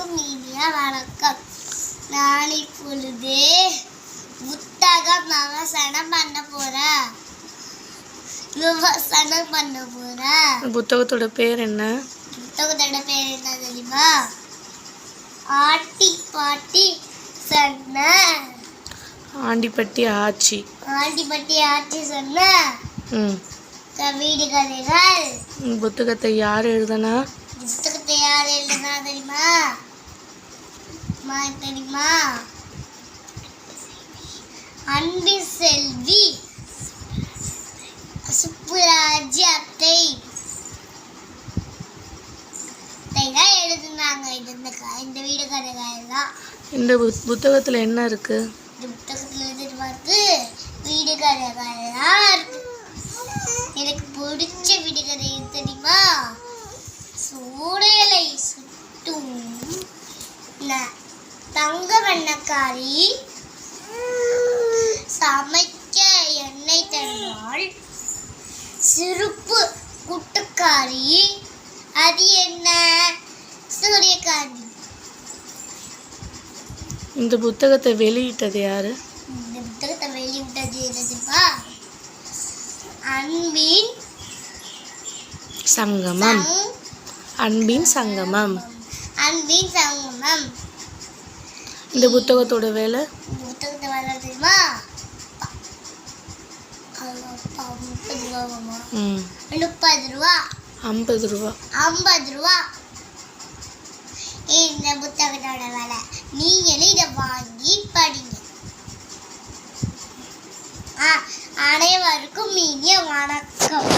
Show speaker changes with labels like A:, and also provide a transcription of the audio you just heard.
A: அனைவருக்கும் இனிய வணக்கம். நான் இப்பொழுது புத்தகம் விமர்சனம் பண்ண போறேன்.
B: புத்தகத்தோட பேர் என்ன?
A: புத்தகத்தோட பேர் என்ன தெரியுமா? ஆட்டி பாட்டி சொன்ன
B: ஆண்டிப்பட்டி ஆச்சி.
A: ஆண்டிப்பட்டி ஆச்சி சொன்ன வீடு கதைகள்.
B: புத்தகத்தை யார் எழுதுனா?
A: புத்தகத்தை யார் எழுதுனா தெரியுமா? தெரியுமா? அன்பின் செல்வி சுப்புராஜ் அத்தை தான் எழுதுனாங்க. இந்த வீடு கதைகள் தான்.
B: இந்த புத்தகத்துல என்ன இருக்கு?
A: இந்த புத்தகத்துல இருக்கு வீடு கதைகள் தான் இருக்கு. எனக்கு பிடிச்ச வீடு கதை தெரியுமா? சூடலை சுட்டும் தங்க வண்ணக்காரி, சமைக்க எண்ணெய் தந்தாள், சிறுப்பு குட்டுக்காரி, அது என்ன? சூரியகாந்தி.
B: இந்த புத்தகத்தை வெளியிட்டது யாரு?
A: இந்த புத்தகத்தை வெளியிட்டது என்னதுப்பா? அன்பின்
B: சங்கமம். அன்பின் சங்கமம்.
A: அன்பின் சங்கமம்.
B: இந்த புத்தகத்தோட வேலை?
A: புத்தகத்தை வேலை தெரியுமா? 30 ரூபா.
B: 50 ரூபா.
A: 50 ரூபா இந்த புத்தகத்தோட வேலை. நீங்களும் இதை வாங்கி படிங்க. அனைவருக்கும் இனிய வணக்கம்.